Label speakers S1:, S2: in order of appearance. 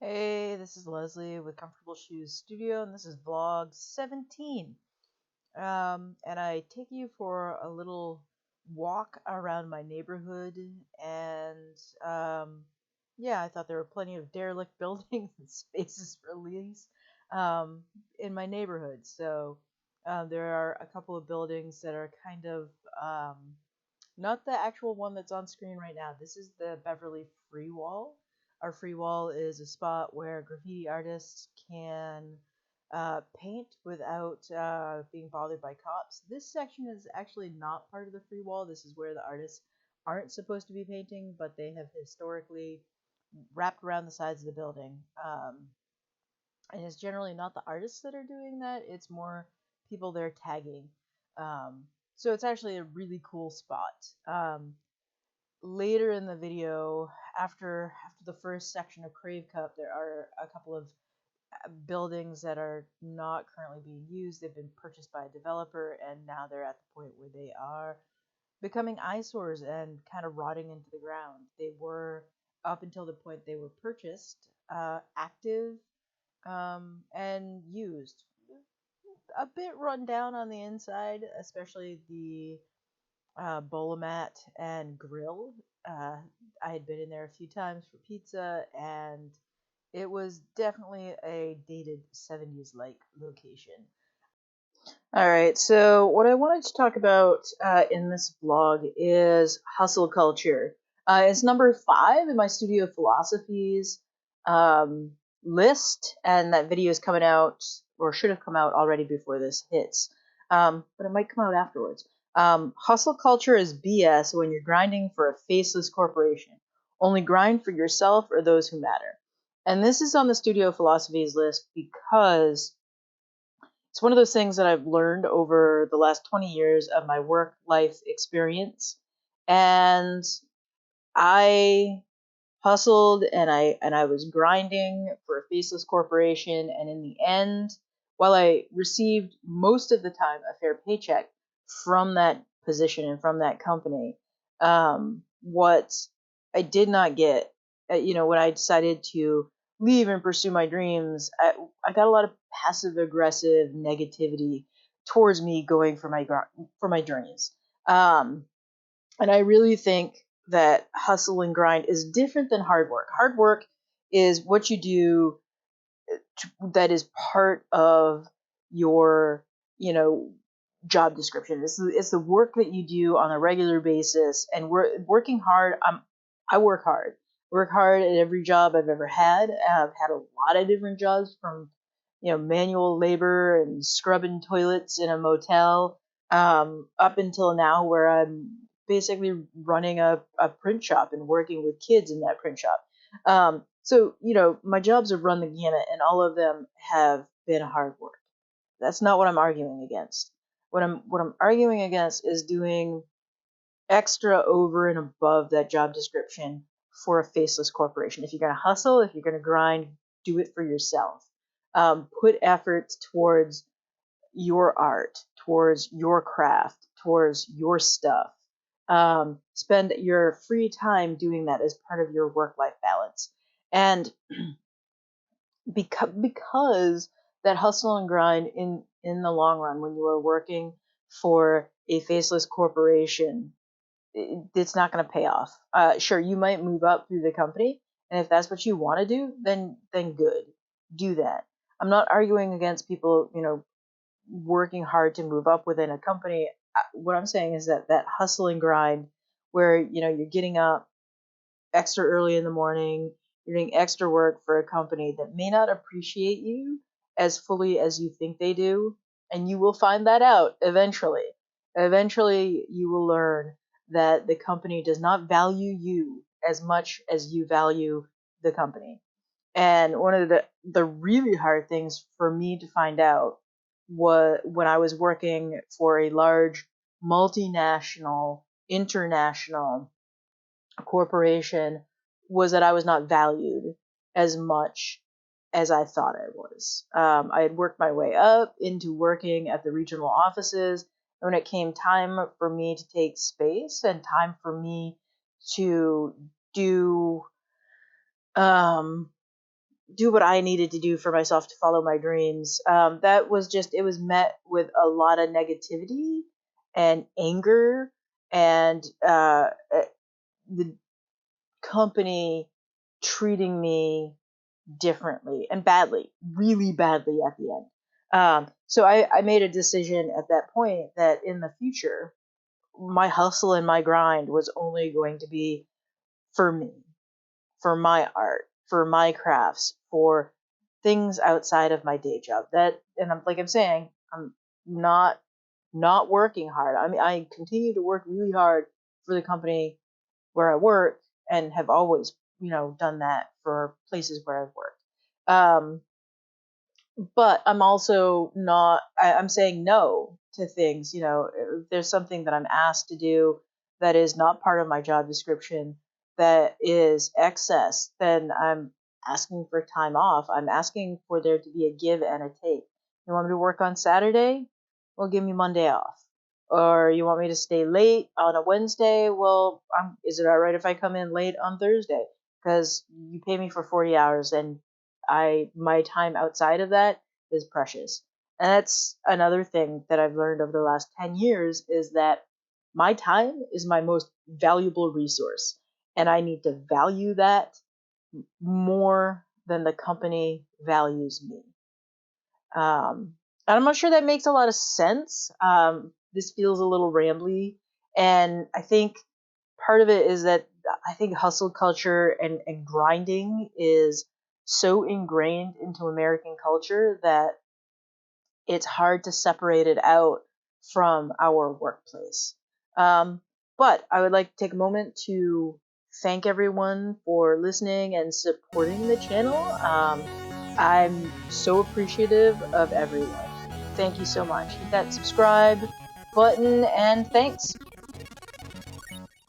S1: Hey, this is Leslie with Comfortable Shoes Studio, and this is vlog 17. And I take you for a little walk around my neighborhood, and yeah, I thought there were plenty of derelict buildings and spaces for lease um, in my neighborhood. So there are a couple of buildings that are kind of um, not the actual one that's on screen right now. This is the Beverly Free Wall. Our free wall is a spot where graffiti artists can paint without being bothered by cops. This section is actually not part of the free wall. This is where the artists aren't supposed to be painting, but they have historically wrapped around the sides of the building. And it's generally not the artists that are doing that, it's more people they're tagging. So it's actually a really cool spot. Later in the video, after the first section of Crave Cup, there are a couple of buildings that are not currently being used. They've been purchased by a developer, and now they're at the point where they are becoming eyesores and kind of rotting into the ground. They were, up until the point they were purchased, active and used. A bit run down on the inside, especially the Bolomat and grill. I had been in there a few times for pizza, and it was definitely a dated 70s like location. All right, so what I wanted to talk about in this vlog is hustle culture. It's number 5 in my Studio Philosophies um, list, and that video is coming out, or should have come out already before this hits, but it might come out afterwards. Hustle culture is BS when you're grinding for a faceless corporation. Only grind for yourself or those who matter. And this is on the Studio Philosophies list because it's one of those things that I've learned over the last 20 years of my work life experience. And I hustled and I was grinding for a faceless corporation, and in the end, while I received most of the time a fair paycheck from that position and from that company, what I did not get, when I decided to leave and pursue my dreams, I got a lot of passive aggressive negativity towards me going for my dreams. Um, and I really think that hustle and grind is different than hard work. Hard work is what you do that is part of your, job description. It's the work that you do on a regular basis, and we're working hard. I work hard. Work hard at every job I've ever had. I've had a lot of different jobs, from manual labor and scrubbing toilets in a motel, up until now where I'm basically running a print shop and working with kids in that print shop. So, my jobs have run the gamut, and all of them have been hard work. That's not what I'm arguing against. What I'm arguing against is doing extra over and above that job description for a faceless corporation. If you're gonna hustle, if you're gonna grind, do it for yourself. Put effort towards your art, towards your craft, towards your stuff. Spend your free time doing that as part of your work-life balance. And because that hustle and grind in the long run, when you are working for a faceless corporation, it's not going to pay off. Sure, you might move up through the company, and if that's what you want to do, then good, do that. I'm not arguing against people, working hard to move up within a company. What I'm saying is that hustle and grind, where you're getting up extra early in the morning, you're doing extra work for a company that may not appreciate you as fully as you think they do, and you will find that out eventually. Eventually, you will learn that the company does not value you as much as you value the company. And one of the really hard things for me to find out was when I was working for a large multinational, international corporation, was that I was not valued as much as I thought I was. I had worked my way up into working at the regional offices. And when it came time for me to take space and time for me to do um, do what I needed to do for myself to follow my dreams. That was just, it was met with a lot of negativity and anger, and the company treating me differently and badly, really badly at the end. So I made a decision at that point that in the future, my hustle and my grind was only going to be for me, for my art, for my crafts, for things outside of my day job. That, and I'm like I'm saying, I'm not not working hard. I mean, I continue to work really hard for the company where I work, and have always, done that for places where I've worked. But I'm also not, I'm saying no to things. If there's something that I'm asked to do that is not part of my job description, that is excess, then I'm asking for time off. I'm asking for there to be a give and a take. You want me to work on Saturday? Well, give me Monday off. Or you want me to stay late on a Wednesday? Well, is it all right if I come in late on Thursday? Because you pay me for 40 hours, and my time outside of that is precious. And that's another thing that I've learned over the last 10 years, is that my time is my most valuable resource, and I need to value that more than the company values me. And I'm not sure that makes a lot of sense. This feels a little rambly, and I think part of it is that I think hustle culture and grinding is so ingrained into American culture that it's hard to separate it out from our workplace. Um, but I would like to take a moment to thank everyone for listening and supporting the channel. I'm so appreciative of everyone. Thank you so much. Hit that subscribe button, and thanks.